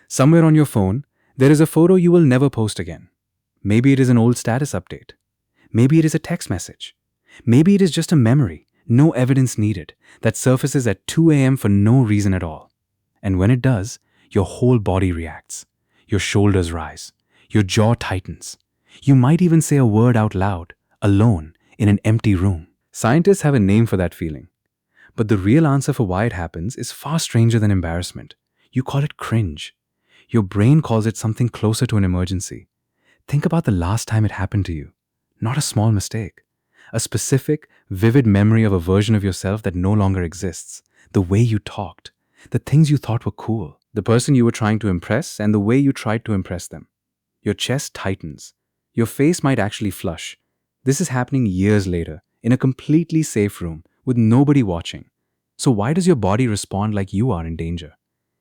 Somewhere on your phone, there is a photo you will never post again. Maybe it is an old status update. Maybe it is a text message. Maybe it is just a memory, no evidence needed, that surfaces at 2 a.m. for no reason at all. And when it does, your whole body reacts. Your shoulders rise. Your jaw tightens. You might even say a word out loud, alone, in an empty room. Scientists have a name for that feeling. But the real answer for why it happens is far stranger than embarrassment. You call it cringe. Your brain calls it something closer to an emergency. Think about the last time it happened to you. Not a small mistake. A specific, vivid memory of a version of yourself that no longer exists. The way you talked. The things you thought were cool. The person you were trying to impress and the way you tried to impress them. Your chest tightens. Your face might actually flush. This is happening years later, in a completely safe room, with nobody watching. So why does your body respond like you are in danger?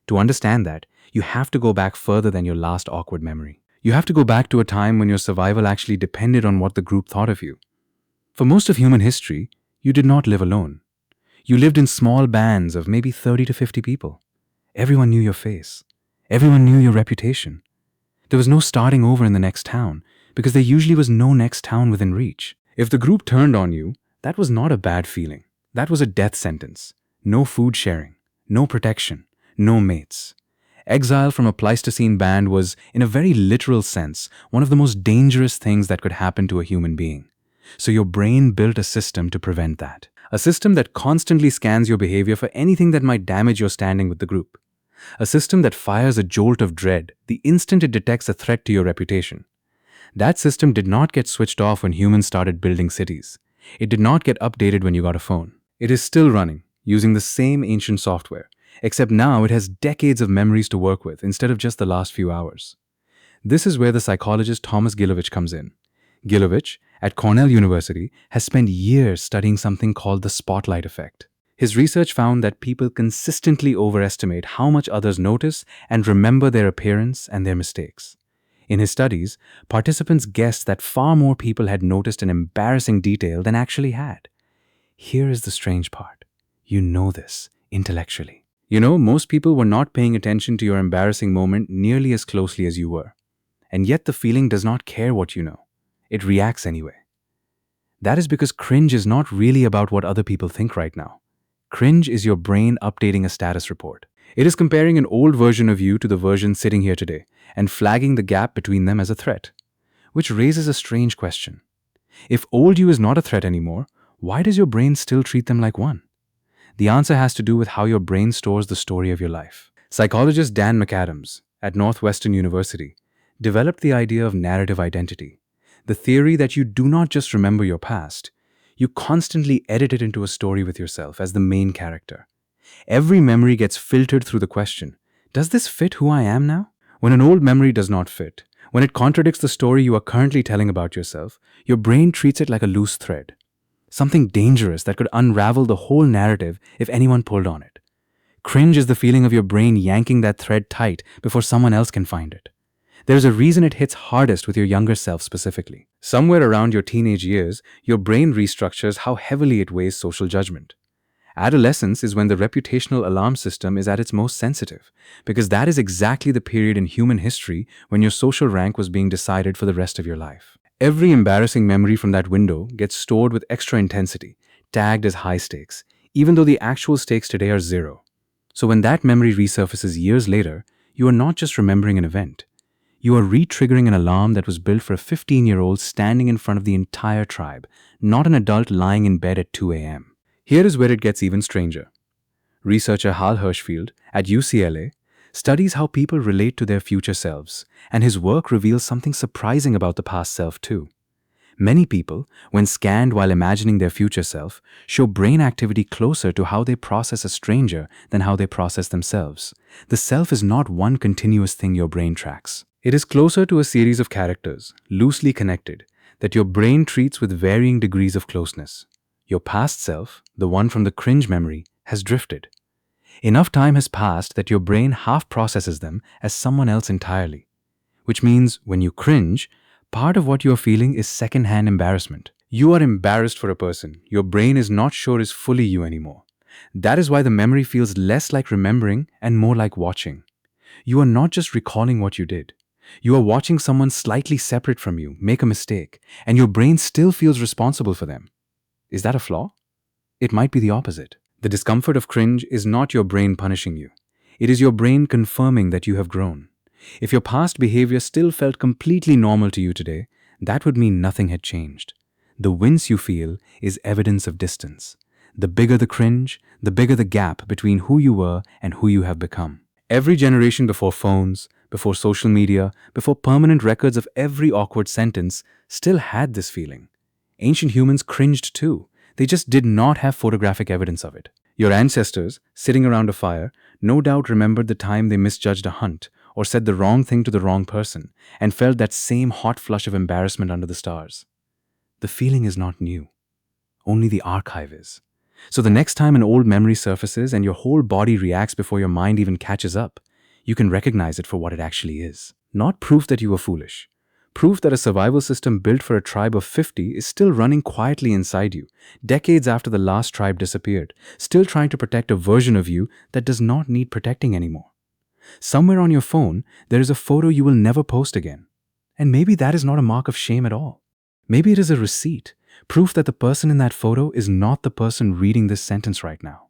To understand that, you have to go back further than your last awkward memory. You have to go back to a time when your survival actually depended on what the group thought of you. For most of human history, you did not live alone. You lived in small bands of maybe 30 to 50 people. Everyone knew your face. Everyone knew your reputation. There was no starting over in the next town, because there usually was no next town within reach. If the group turned on you, that was not a bad feeling. That was a death sentence. No food sharing, no protection, no mates. Exile from a Pleistocene band was, in a very literal sense, one of the most dangerous things that could happen to a human being. So your brain built a system to prevent that. A system that constantly scans your behavior for anything that might damage your standing with the group. A system that fires a jolt of dread the instant it detects a threat to your reputation. That system did not get switched off when humans started building cities. It did not get updated when you got a phone. It is still running, using the same ancient software, except now it has decades of memories to work with instead of just the last few hours. This is where the psychologist Thomas Gilovich comes in. Gilovich, at Cornell University, has spent years studying something called the spotlight effect. His research found that people consistently overestimate how much others notice and remember their appearance and their mistakes. In his studies, participants guessed that far more people had noticed an embarrassing detail than actually had. Here is the strange part. You know this intellectually. Most people were not paying attention to your embarrassing moment nearly as closely as you were. And yet the feeling does not care what you know. It reacts anyway. That is because cringe is not really about what other people think right now. Cringe is your brain updating a status report. It is comparing an old version of you to the version sitting here today and flagging the gap between them as a threat. Which raises a strange question. If old you is not a threat anymore, why does your brain still treat them like one? The answer has to do with how your brain stores the story of your life. Psychologist Dan McAdams at Northwestern University developed the idea of narrative identity, the theory that you do not just remember your past, you constantly edit it into a story with yourself as the main character. Every memory gets filtered through the question, does this fit who I am now? When an old memory does not fit, when it contradicts the story you are currently telling about yourself, your brain treats it like a loose thread. Something dangerous that could unravel the whole narrative if anyone pulled on it. Cringe is the feeling of your brain yanking that thread tight before someone else can find it. There's a reason it hits hardest with your younger self specifically. Somewhere around your teenage years, your brain restructures how heavily it weighs social judgment. Adolescence is when the reputational alarm system is at its most sensitive, because that is exactly the period in human history when your social rank was being decided for the rest of your life. Every embarrassing memory from that window gets stored with extra intensity, tagged as high stakes, even though the actual stakes today are zero. So when that memory resurfaces years later, you are not just remembering an event. You are re-triggering an alarm that was built for a 15-year-old standing in front of the entire tribe, not an adult lying in bed at 2 a.m. Here is where it gets even stranger. Researcher Hal Hirschfield at UCLA studies how people relate to their future selves, and his work reveals something surprising about the past self too. Many people, when scanned while imagining their future self, show brain activity closer to how they process a stranger than how they process themselves. The self is not one continuous thing your brain tracks. It is closer to a series of characters, loosely connected, that your brain treats with varying degrees of closeness. Your past self, the one from the cringe memory, has drifted. Enough time has passed that your brain half processes them as someone else entirely. Which means when you cringe, part of what you are feeling is second-hand embarrassment. You are embarrassed for a person your brain is not sure is fully you anymore. That is why the memory feels less like remembering and more like watching. You are not just recalling what you did. You are watching someone slightly separate from you make a mistake, and your brain still feels responsible for them. Is that a flaw? It might be the opposite. The discomfort of cringe is not your brain punishing you. It is your brain confirming that you have grown. If your past behavior still felt completely normal to you today, that would mean nothing had changed. The wince you feel is evidence of distance. The bigger the cringe, the bigger the gap between who you were and who you have become. Every generation before phones, before social media, before permanent records of every awkward sentence still had this feeling. Ancient humans cringed too. They just did not have photographic evidence of it. Your ancestors, sitting around a fire, no doubt remembered the time they misjudged a hunt or said the wrong thing to the wrong person and felt that same hot flush of embarrassment under the stars. The feeling is not new. Only the archive is. So the next time an old memory surfaces and your whole body reacts before your mind even catches up, you can recognize it for what it actually is. Not proof that you were foolish. Proof that a survival system built for a tribe of 50 is still running quietly inside you, decades after the last tribe disappeared, still trying to protect a version of you that does not need protecting anymore. Somewhere on your phone, there is a photo you will never post again. And maybe that is not a mark of shame at all. Maybe it is a receipt, proof that the person in that photo is not the person reading this sentence right now.